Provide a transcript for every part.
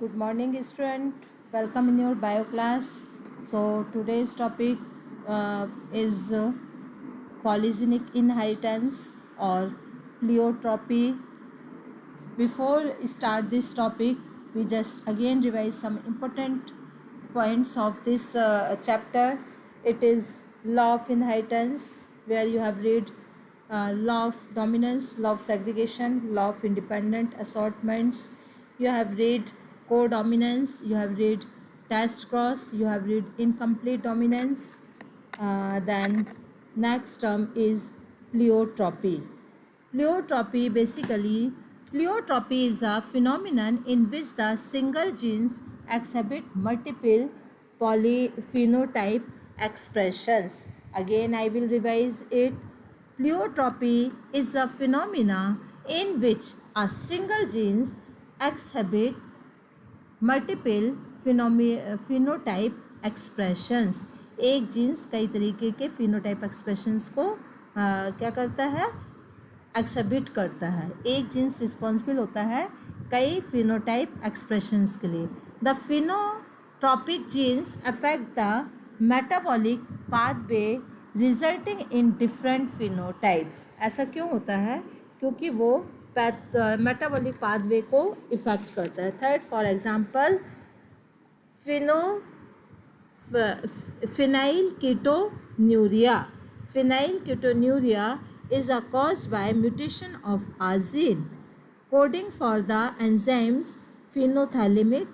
Good morning, student. Welcome in your bio class. So today's topic is polygenic inheritance or pleiotropy. Before start this topic, we just again revise some important points of this chapter. It is law of inheritance, where you have read law of dominance, law of segregation, law of independent assortments. You have read codominance, you have read test cross, you have read incomplete dominance. Then next term is pleiotropy. Pleiotropy is a phenomenon in which the single genes exhibit multiple polyphenotype expressions. Again, I will revise it. Pleiotropy is a phenomena in which a single genes exhibit multiple phenotype expressions. एक jeans कई तरीके के phenotype expressions को क्या करता है, exhibit करता है. एक जीन्स रिस्पॉन्सिबल होता है कई फिनोटाइप एक्सप्रेशंस के लिए. The pleiotropic genes affect the metabolic pathway resulting in different phenotypes. ऐसा क्यों होता है? क्योंकि वो मेटाबॉलिक पाथवे को इफेक्ट करता है. Third, for example phenyl ketonuria. Phenyl ketonuria is caused by mutation of a gene coding for the enzymes phenothalamic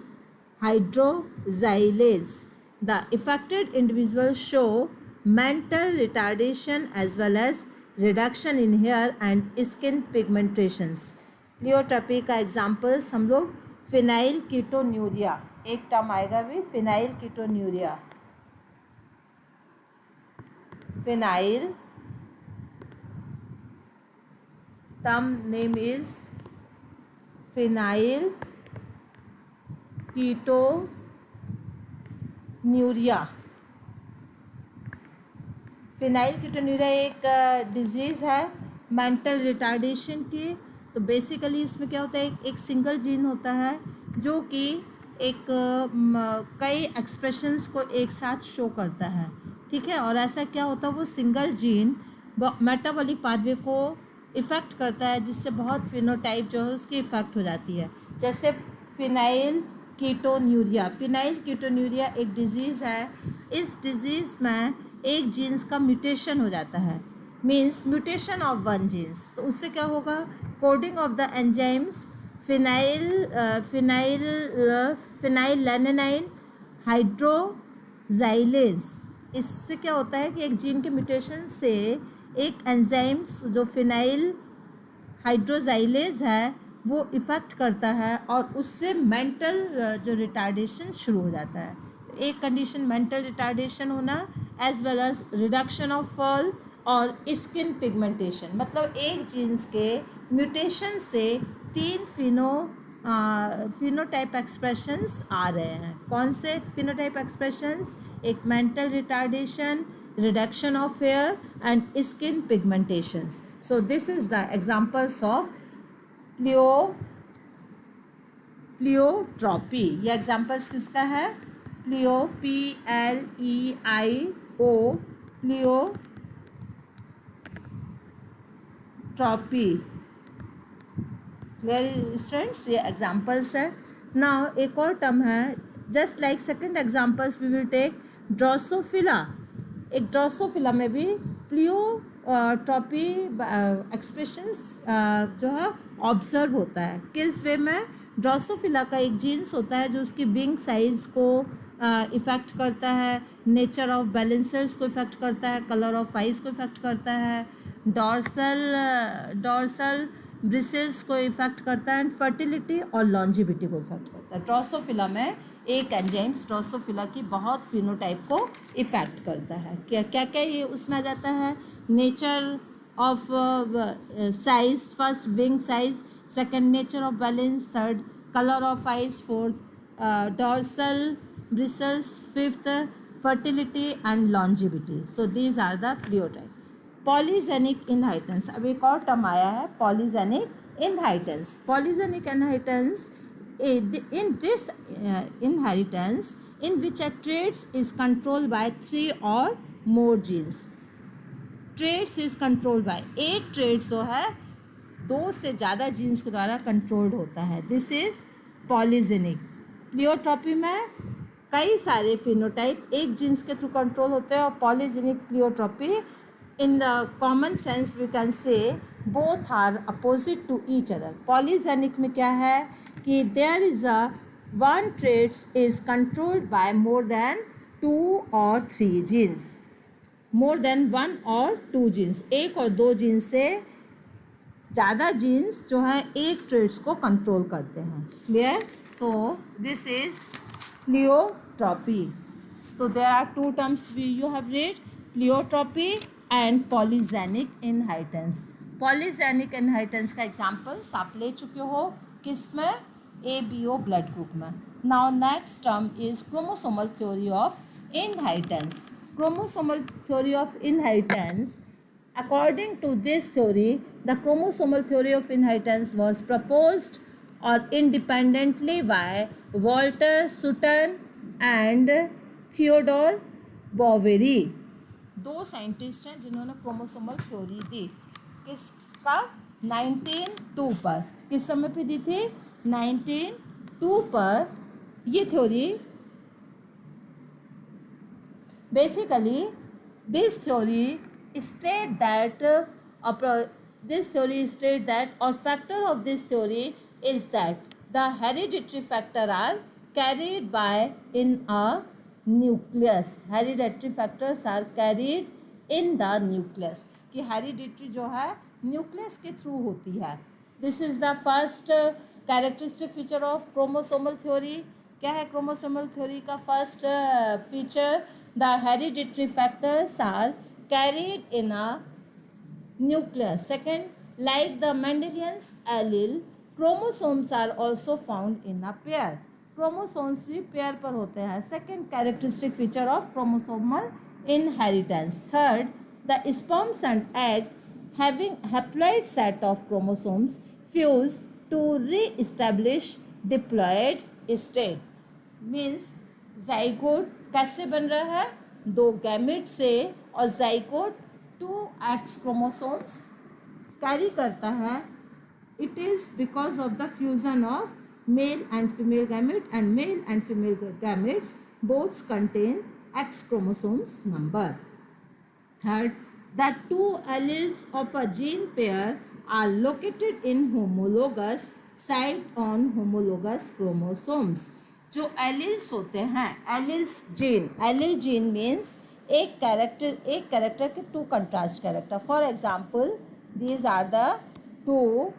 hydroxylase. The affected individuals show mental retardation as well as reduction in hair and skin pigmentations. Pleiotropy का examples हम लोग phenyl ketonuria, एक term आएगा भी phenyl ketonuria. Phenyl term name is phenyl ketonuria. Phenyl ketonuria एक disease है mental retardation की. तो बेसिकली इसमें क्या होता है, एक सिंगल जीन होता है जो कि एक कई एक्सप्रेशंस को एक साथ शो करता है. ठीक है, और ऐसा क्या होता है, वो सिंगल जीन मेटाबॉलिक पाथवे को इफ़ेक्ट करता है जिससे बहुत फिनोटाइप जो है उसकी इफ़ेक्ट हो जाती है. जैसे फिनाइल कीटोन्यूरिया. फिनाइल कीटोन्यूरिया एक डिज़ीज़ है. इस डिज़ीज़ में एक जीन्स का म्यूटेशन हो जाता है, means mutation of one genes. तो उससे क्या होगा, coding of the enzymes phenylalanine hydroxylase. इससे क्या होता है कि एक जीन के म्यूटेशन से एक एंजाइम्स जो फिनाइल हाइड्रोक्साइलेज है वो इफ़ेक्ट करता है और उससे मेंटल जो रिटार्डेशन शुरू हो जाता है. एक कंडीशन मेंटल रिटार्डेशन होना as well as reduction of fall और स्किन पिगमेंटेशन. मतलब एक जीन्स के म्यूटेशन से 3 फिनोटाइप एक्सप्रेशंस आ रहे हैं. कौन से फिनोटाइप एक्सप्रेशंस? एक mental retardation, reduction of hair and skin pigmentations. So this is the examples of pleiotropy. ये examples किसका है? P-L-E-I-O, pleiotropy. Clear students? ये examples है. Now एक और term है, just like second examples we will take Drosophila. एक Drosophila में भी प्लियोट्रॉपी एक्सप्रेशंस जो है ऑब्जर्व होता है. किस वे में? ड्रोसोफिला का एक जीन्स होता है जो उसकी विंग साइज़ को इफ़ेक्ट करता है, नेचर ऑफ बैलेंसर्स को इफ़ेक्ट करता है, कलर ऑफ आइज को इफ़ेक्ट करता है, डॉर्सल ब्रिसल्स को इफ़ेक्ट करता है एंड फर्टिलिटी और लॉन्जिविटी को इफ़ेक्ट करता है. ड्रोसोफिला में एक एंजाइम्स ड्रोसोफिला की बहुत फिनोटाइप को इफ़ेक्ट करता है. क्या क्या क्या ये उसमें आ जाता है? Nature of size, first wing size, second nature of balance, third colour of eyes, fourth dorsal bristles, fifth fertility and longevity. So these are the pleiotropy. Polygenic inheritance. अब एक और टर्म आया है polygenic inheritance. Polygenic inheritance in this inheritance in which a traits is controlled by 3 or more genes. Traits is controlled by, एक traits जो है 2 से ज़्यादा जीन्स के द्वारा कंट्रोल्ड होता है. This is polygenic. प्लियोट्रॉपी में कई सारे फिनोटाइप एक जीन्स के थ्रू कंट्रोल होते हैं. और polygenic pleiotropy in the common sense we can say both are opposite to each other. Polygenic में क्या है कि there is a one traits is controlled by more than 2 और 3 जीन्स. मोर देन 1 और 2 jeans, 1 और 2 जीन्स से ज़्यादा jeans जो है एक ट्रेड्स को कंट्रोल करते हैं. क्लियर? तो दिस इज प्लियोट्रॉपी. तो there are 2 terms you have read, pleiotropy and polygenic inheritance. Polygenic inheritance का एग्जाम्पल्स आप ले चुके हो किसमें? ABO ब्लड ग्रुप में. Now next term is chromosomal theory of inheritance. Chromosomal theory of inheritance. According to this theory, the chromosomal theory of inheritance was proposed or independently by Walter Sutton and Theodore Boveri. 2 scientist हैं जिन्होंने chromosomal theory दी. किसका? 1902 पर. किस समय पे दी थी? 1902 पर. ये theory basically this theory state that or factor of this theory is that the hereditary factor are carried by in a nucleus. Hereditary factors are carried in the nucleus. कि hereditary जो है न्यूक्लियस के through होती है. This is the first characteristic feature of chromosomal theory. क्या है chromosomal theory का first feature? The hereditary factors are carried in a nucleus. Second, like the Mendelian's allele, chromosomes are also found in a pair. Chromosomes भी pair पर होते हैं. Second characteristic feature of chromosomal inheritance. Third, the sperms and egg having haploid set of chromosomes fuse to re-establish diploid state. Means zygote कैसे बन रहा है? 2 gamete से. और ज़ाइगोट 2X क्रोमोसोम्स कैरी करता है. It is because of the fusion of male and female gamete, and male and female gametes both contain X chromosomes number. Third, the 2 alleles of a gene pair are located in homologous site on homologous chromosomes. जो alleles होते हैं, allele gene means एक character के 2 contrast character. For example these are the 2,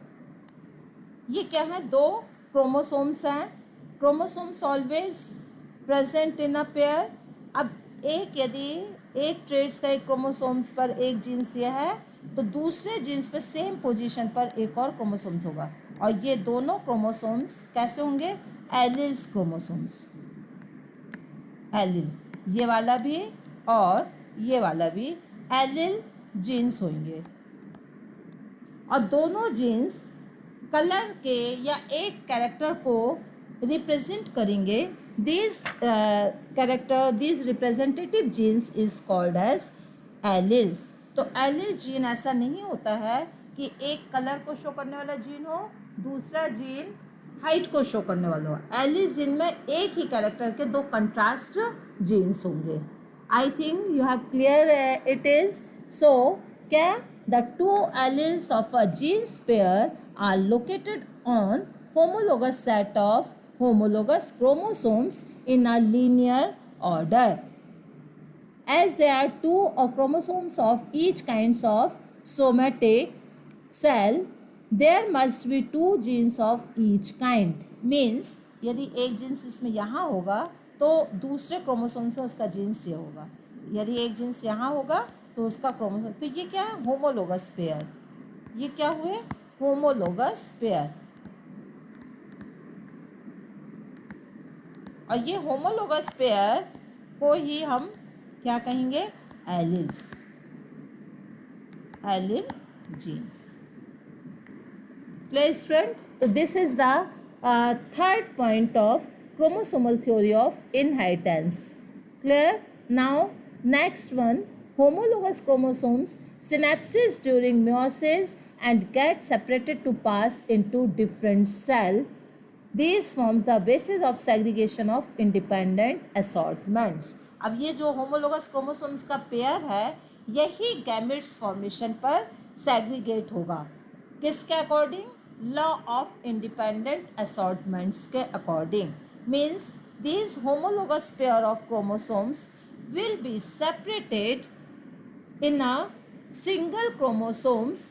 ये क्या है? 2 chromosomes हैं. Chromosomes always present in a pair. अब यदि एक ट्रेड्स का एक क्रोमोसोम्स पर एक जीन्स यह है तो दूसरे जीन्स पे सेम पोजीशन पर एक और क्रोमोसोम्स होगा. और ये दोनों क्रोमोसोम्स कैसे होंगे? Alleles chromosomes. एलिल ये वाला भी और ये वाला भी एलिल जीन्स होंगे. और दोनों जीन्स कलर के या एक कैरेक्टर को रिप्रेजेंट करेंगे. This character, this representative genes is called as alleles. तो एलिल जीन ऐसा नहीं होता है कि एक कलर को शो करने वाला जीन हो, दूसरा जीन हाइट को शो करने वाला हो. एलिल जीन में एक ही कैरेक्टर के 2 कंट्रास्ट जीन्स होंगे. I think you have clear it is. So क्या the 2 alleles of a genes pair are located on homologous set of homologous chromosomes in a linear order. As there are 2 chromosomes of each kinds of somatic cell, there must be 2 genes of each kind. Means यदि एक jeans इसमें यहाँ होगा तो दूसरे chromosomes में उसका jeans ये होगा. यदि एक जीन्स यहाँ होगा तो उसका क्रोमोसोम. तो ये क्या है? Homologous pair. ये क्या हुए? Homologous pair. और ये होमोलोगस पेयर को ही हम क्या कहेंगे? Alleles. Allele genes. Clear student? So this is the third point of chromosomal theory of inheritance. Clear? Now, next one, homologous chromosomes synapses during meiosis and get separated to pass into different cell. These forms the basis of segregation of independent assortments. अब ये जो homologous chromosomes का pair है यही gametes formation पर segregate होगा. किसके according? Law of independent असॉर्टमेंट्स के according. Means these homologous pair of chromosomes will be separated in a single chromosomes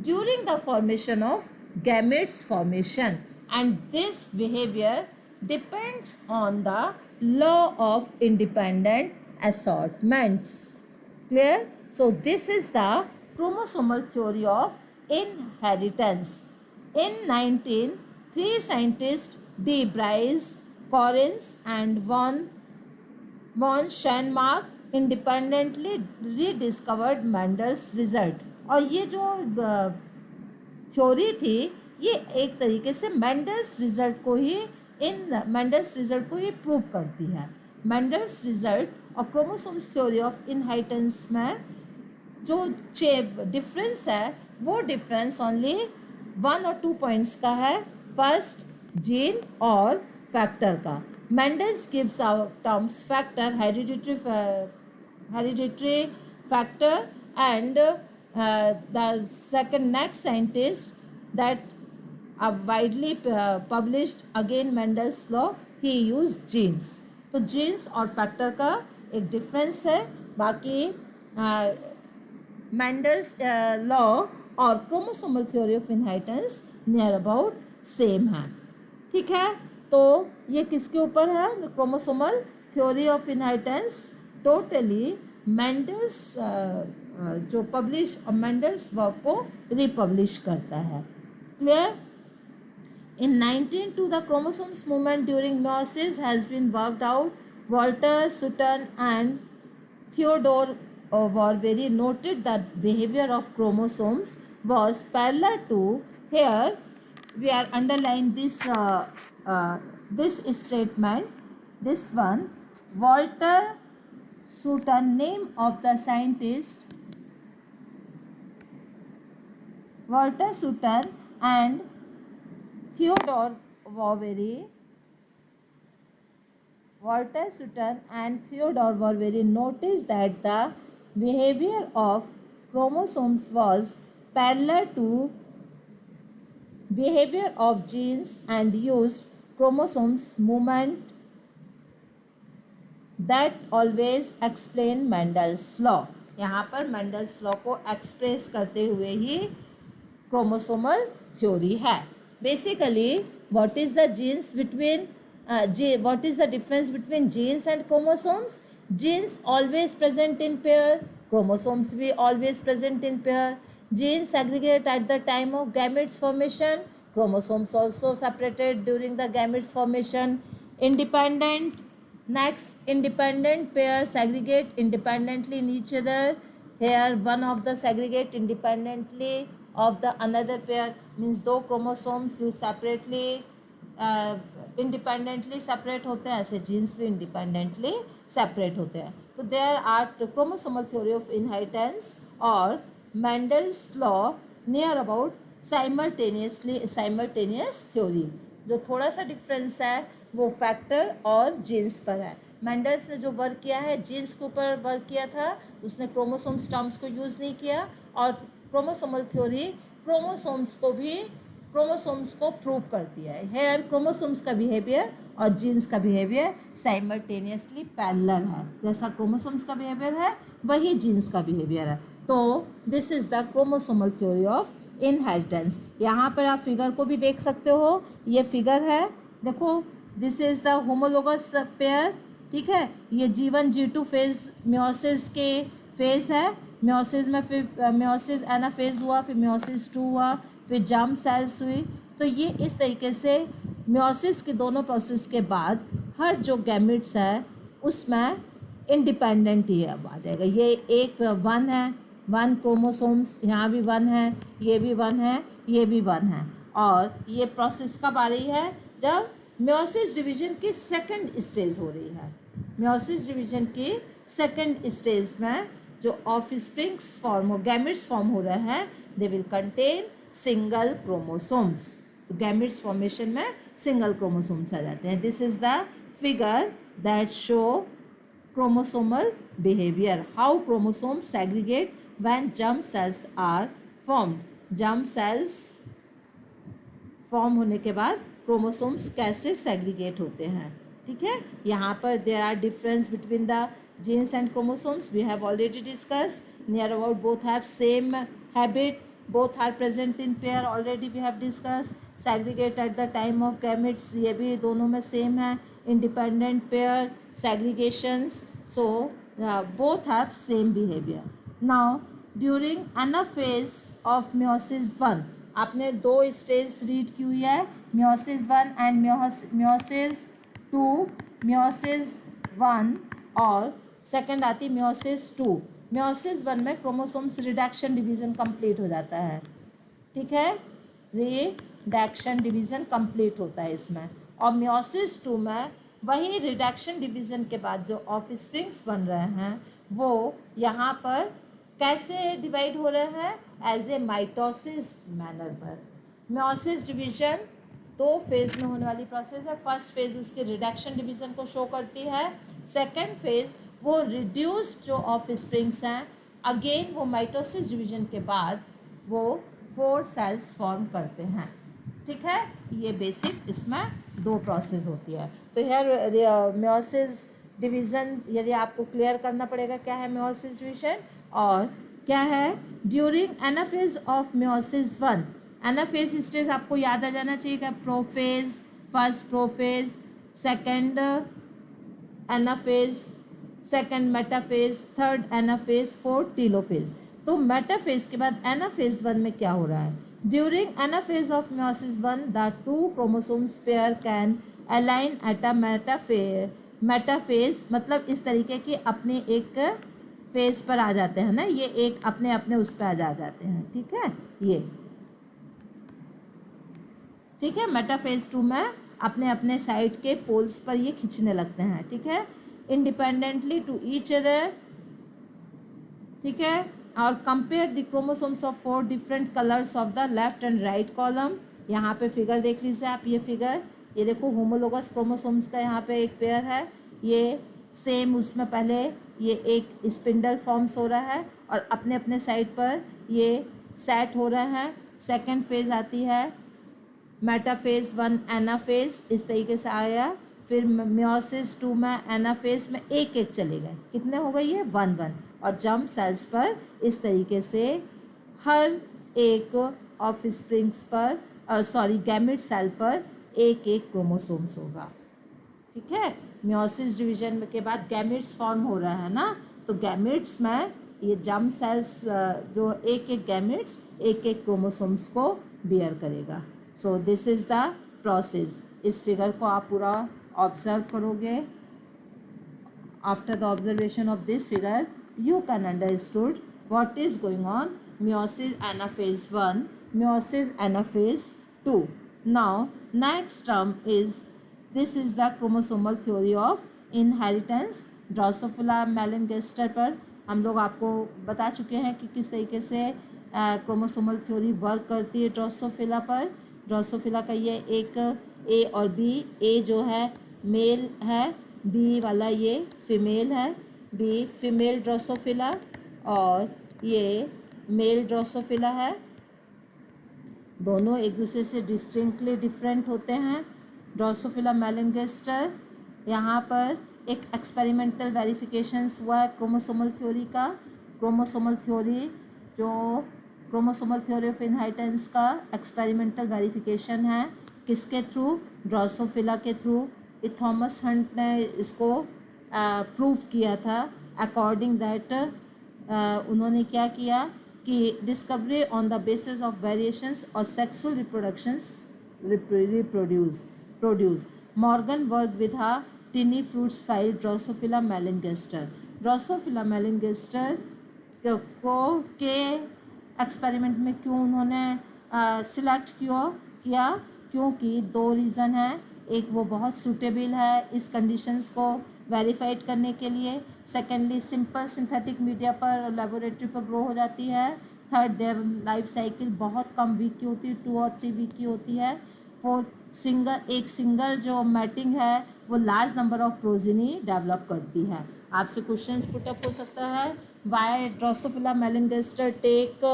during the formation of gametes formation, and this behavior depends on the law of independent assortments. Clear? So this is the chromosomal theory of inheritance. In 19, three scientists de Vries, Correns and von Schanmark independently rediscovered Mendel's result. और ये जो theory थी ये एक तरीके से Mendel's result को ही prove करती है. मेंडल्स रिजल्ट और क्रोमोसोम्स थ्योरी ऑफ इनहेरिटेंस में जो डिफरेंस है वो डिफरेंस ओनली 1 और 2 पॉइंट्स का है. फर्स्ट, जीन और फैक्टर का. Mendel's gives out terms factor, hereditary factor, and the second next scientist that widely published again Mendel's law, he used genes. तो जीन्स और फैक्टर का एक डिफरेंस है. बाकी मेंडल्स लॉ और chromosomal theory of inheritance near about same है. ठीक है, तो ये किसके ऊपर है? The chromosomal theory of inheritance totally Mendel's जो मेंडल्स वर्क को रिपब्लिश करता है. Clear? In 1902, the chromosomes movement during meiosis has been worked out. Walter Sutton and Theodore Warbery noted that behavior of chromosomes was parallel to, here we are underlining this statement, this one, Walter Sutton, name of the scientist, Walter Sutton and Theodore Warbery. Walter Sutton and Theodore Warbery noticed that the behavior of chromosomes was parallel to behavior of genes and used chromosomes movement that always explain Mendel's law. यहाँ पर Mendel's law को express करते हुए ही chromosomal theory है. Basically what is the difference between genes and chromosomes? Genes always present in pair, chromosomes be always present in pair. Genes aggregate at the time of gametes formation, chromosomes also separated during the gametes formation. Independent, next, independent pairs aggregate independently in each other. Here one of the segregate independently of the another pair, means दो chromosomes भी separately independently separate होते हैं, ऐसे jeans भी independently separate होते हैं. तो there are chromosomal theory of inheritance और Mendel's law near about simultaneous theory. जो थोड़ा सा डिफरेंस है वो फैक्टर और जीन्स पर है. मेंडल्स ने जो वर्क किया है जीन्स के ऊपर वर्क किया था, उसने क्रोमोसोम्स टर्म्स को यूज़ नहीं किया. और क्रोमोसोमल थ्योरी क्रोमोसोम्स को प्रूव करती है. हेयर क्रोमोसोम्स का बिहेवियर और जीन्स का बिहेवियर साइमल्टेनियसली पैरेलल है. जैसा क्रोमोसोम्स का बिहेवियर है वही जीन्स का बिहेवियर है. तो this is the chromosomal theory of inheritance. यहाँ पर आप फिगर को भी देख सकते हो. ये फिगर है, देखो, this is the homologous pair. ठीक है, ये G1 G2 फेज मियोसिस के फेज है. मियोसिस में फिर मियोसिस एनाफेज हुआ, फिर मियोसिस 2 हुआ, फिर जर्म सेल्स हुई. तो ये इस तरीके से मियोसिस के दोनों प्रोसेस के बाद हर जो गैमेट्स है उसमें इंडिपेंडेंट ही अब आ जाएगा. ये एक 1 है, 1 क्रोमोसोम्स, यहाँ भी 1 है, ये भी 1 है, ये भी 1 है. और ये प्रोसेस कब आ रही है? जब मियोसिस डिवीजन की सेकंड स्टेज हो रही है। मियोसिस डिवीजन की सेकंड स्टेज में जो ऑफस्प्रिंग्स फॉर्म हो, गैमेट्स फॉर्म हो रहे हैं, they will contain single chromosomes. तो गैमेट्स फॉर्मेशन में सिंगल क्रोमोसोम्स आ जाते हैं। This is the figure that show chromosomal behavior, how chromosomes segregate when germ cells are formed. germ cells form होने के बाद क्रोमोसोम्स कैसे सेग्रीगेट होते हैं, ठीक है। यहाँ पर there are difference between the genes and chromosomes, we have already discuss. Near about both have same habit, both are present in pair, already we have discussed. segregate at the time of gametes, ये भी दोनों में same है। independent pair segregations, so both have same behavior. now during anaphase of meiosis 1, आपने दो stage read की हुई है, meiosis 1 एंड meiosis 2, meiosis 1 और सेकेंड आती meiosis 2। meiosis 1 में क्रोमोसोम्स रिडक्शन डिवीज़न कंप्लीट हो जाता है, ठीक है, रिडक्शन डिवीज़न कंप्लीट होता है इसमें। और meiosis 2 में वही रिडक्शन डिवीज़न के बाद जो ऑफस्प्रिंग्स बन रहे हैं वो यहाँ पर कैसे डिवाइड हो रहे हैं, एज ए माइटोसिस मैनर पर। meiosis डिवीज़न दो फेज़ में होने वाली प्रोसेस है। फर्स्ट फेज़ उसके रिडक्शन डिवीज़न को शो करती है, सेकेंड फेज़ वो रिड्यूस्ड जो ऑफ स्प्रिंग्स हैं, अगेन वो माइटोसिस डिवीजन के बाद वो 4 सेल्स फॉर्म करते हैं, ठीक है। ये बेसिक इसमें दो प्रोसेस होती है। तो यार meiosis डिवीज़न यदि आपको क्लियर करना पड़ेगा क्या है meiosis डिवीजन और क्या है during anaphase of meiosis 1। Anaphase stage आपको याद आ जाना चाहिए क्या, prophase, first prophase, second anaphase, second metaphase, third anaphase, fourth telophase. तो मेटाफेज के बाद एनाफेज 1 में क्या हो रहा है, during anaphase of meiosis 1 the 2 chromosomes pair can align at a metaphase, मतलब इस तरीके की अपने एक फेज पर आ जाते हैं ना, ये एक अपने अपने उस पर आ जाते हैं, ठीक है। ये ठीक है, मेटाफेज 2 में अपने अपने साइड के पोल्स पर ये खींचने लगते हैं, ठीक है, इंडिपेंडेंटली टू ईच अदर, ठीक है। और compare the chromosomes of 4 different colours of the left and right column. यहाँ पे फिगर देख लीजिए आप, ये फिगर, ये देखो होमोलोगस क्रोमोसोम्स का यहाँ पे एक पेयर है, ये सेम उसमें पहले ये एक स्पिंडल फॉर्म्स हो रहा है और अपने अपने साइड पर ये सेट हो रहे हैं। सेकेंड फेज आती है मेटाफेज 1 एनाफेज, इस तरीके से आया। फिर meiosis 2 में एनाफेज में एक एक चले गए, कितने हो गई है 1 1। और जर्म सेल्स पर इस तरीके से हर एक ऑफ स्प्रिंग्स पर गैमेट सेल पर एक एक क्रोमोसोम्स होगा, ठीक है। meiosis डिवीजन के बाद गैमेट्स फॉर्म हो रहा है ना, तो गैमेट्स में ये जर्म सेल्स जो एक एक गैमेट्स एक एक क्रोमोसोम्स को बियर करेगा। So this is the process. इस फिगर को आप पूरा ऑब्जर्व करोगे। After the observation of this figure you can understood what is going on meiosis anaphase 1, meiosis anaphase 2. now next term is, this is the chromosomal theory of inheritance। Drosophila melanogaster पर हम लोग आपको बता चुके हैं कि किस तरीके से क्रोमोसोमल थ्योरी वर्क करती है ड्रोसोफिला पर। ड्रोसोफिला का ये एक ए और बी, ए जो है मेल है, बी वाला ये फीमेल है, बी फीमेल ड्रोसोफिला और ये मेल ड्रोसोफिला है। दोनों एक दूसरे से डिस्टिंक्टली डिफरेंट होते हैं। ड्रोसोफिला मेलिनगेस्टर, यहाँ पर एक एक्सपेरिमेंटल वेरिफिकेशंस हुआ है क्रोमोसोमल थ्योरी का। क्रोमोसोमल थ्योरी जो क्रोमोसोमल थ्योरी ऑफ इनहेरिटेंस का एक्सपेरिमेंटल वेरिफिकेशन है, किसके थ्रू, ड्रोसोफिला के थ्रू। थॉमस हंट ने इसको प्रूव किया था। अकॉर्डिंग दैट उन्होंने क्या किया कि discovery on the basis of variations और sexual produce Morgan work with हा tiny fruits fly Drosophila melanogaster. Drosophila melanogaster को के एक्सपेरिमेंट में क्यों उन्होंने सिलेक्ट किया, क्योंकि दो रीज़न है। एक वो बहुत सूटेबल है इस कंडीशंस को वेरीफाइड करने के लिए। सेकेंडली सिंपल सिंथेटिक मीडिया पर लेबोरेटरी पर ग्रो हो जाती है। थर्ड देयर लाइफ साइकिल बहुत कम वीक की होती है, 2 और 3 वीक की होती है। फोर्थ सिंगल जो मैटिंग है वो large number of progeny develop करती है। आपसे क्वेश्चंस पुटअप हो सकता है, why Drosophila melanogaster take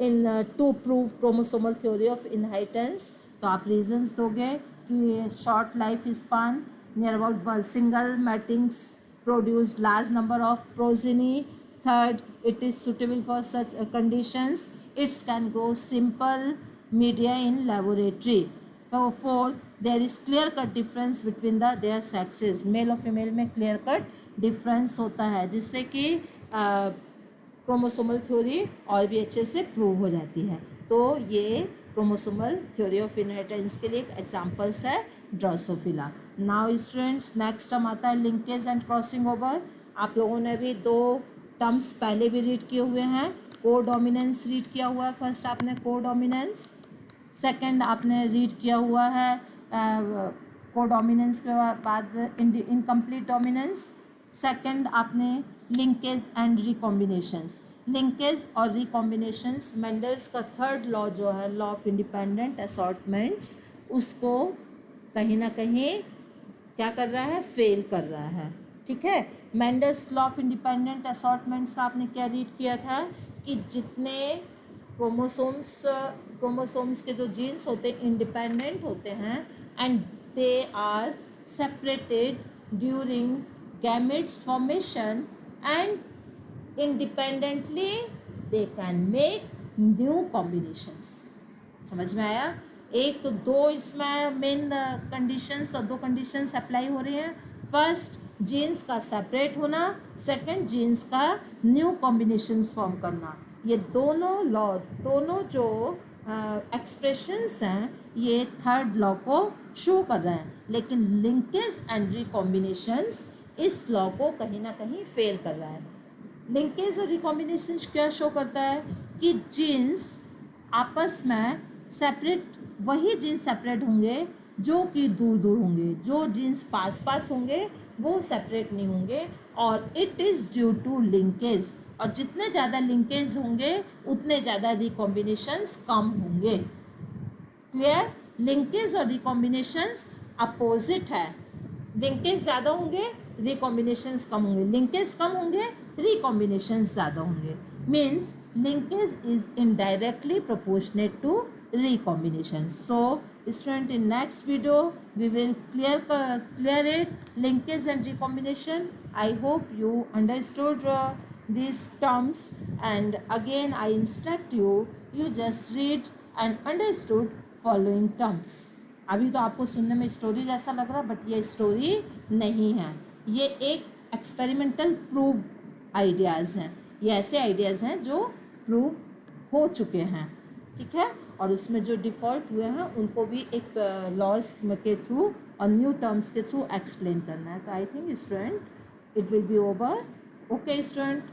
in to prove chromosomal theory of inheritance. तो आप रीजंस दोगे कि short life span, near about single matings produce large number of progeny. Third, it is suitable for such conditions, it can grow simple media in laboratory. Fourth, there is clear cut difference between their sexes, male और female में clear cut difference होता है जिससे कि chromosomal theory और भी अच्छे से प्रूव हो जाती है। तो ये क्रोमोसोमल थ्योरी ऑफ इनहेरिटेंस के लिए एक एग्जांपल्स है Drosophila. Now students next term आता है लिंकेज एंड क्रॉसिंग ओवर। आप लोगों ने भी 2 टर्म्स पहले भी रीड किए हुए हैं। को डोमिनेंस रीड किया हुआ है, फर्स्ट आपने को डोमिनेंस, सेकंड आपने रीड किया हुआ है को डोमिनेंस के बाद इनकम्प्लीट डोमिनेंस। सेकंड आपने लिंकेज एंड रिकॉम्बिनेशंस। लिंकेज और रिकॉम्बिनेशंस मेंडल्स का थर्ड लॉ जो है लॉ ऑफ इंडिपेंडेंट असॉर्टमेंट्स, उसको कहीं ना कहीं क्या कर रहा है, फेल कर रहा है। ठीक है, मेंडल्स लॉ ऑफ इंडिपेंडेंट असॉर्टमेंट्स का आपने क्या रीड किया था कि जितने क्रोमोसोम्स के जो जीन्स होते हैं इंडिपेंडेंट होते हैं and they are separated during gametes formation and independently they can make new combinations. समझ में आया? एक तो 2 इसमें मेन कंडीशंस और 2 कंडीशंस अप्लाई हो रही हैं। फर्स्ट, जीन्स का सेपरेट होना, सेकंड जीन्स का न्यू कॉम्बिनेशंस फॉर्म करना। ये दोनों जो एक्सप्रेशंस हैं ये थर्ड लॉ को शो कर रहे हैं, लेकिन लिंकेज एंड रिकॉम्बिनेशंस इस लॉ को कहीं ना कहीं फेल कर रहा है। लिंकेज और रिकॉम्बिनेशंस क्या शो करता है कि जीन्स आपस में सेपरेट, वही जीन्स सेपरेट होंगे जो कि दूर दूर होंगे, जो जीन्स पास पास होंगे वो सेपरेट नहीं होंगे, और it is due to linkage. और जितने ज़्यादा लिंकेज होंगे उतने ज़्यादा रिकॉम्बिनेशंस कम होंगे। क्लियर? लिंकेज और रिकॉम्बिनेशंस अपोजिट है। लिंकेज ज़्यादा होंगे, रिकॉम्बिनेशंस कम होंगे, लिंकेज कम होंगे, रिकॉम्बिनेशंस ज़्यादा होंगे। Means linkage is indirectly proportionate to recombinations. So student, in next video we will clear it linkage and recombination. I hope you understood these terms, and again I instruct you, you just read and understood following terms. अभी तो आपको सुनने में story जैसा लग रहा है, but ये स्टोरी नहीं है, ये एक एक्सपेरिमेंटल प्रूव आइडियाज़ हैं। ये ऐसे आइडियाज़ हैं जो प्रूव हो चुके हैं। ठीक है, और उसमें जो डिफ़ॉल्ट हुए हैं उनको भी एक लॉज के थ्रू और न्यू टर्म्स के थ्रू एक्सप्लेन करना है। तो I think student it will be over. Okay student,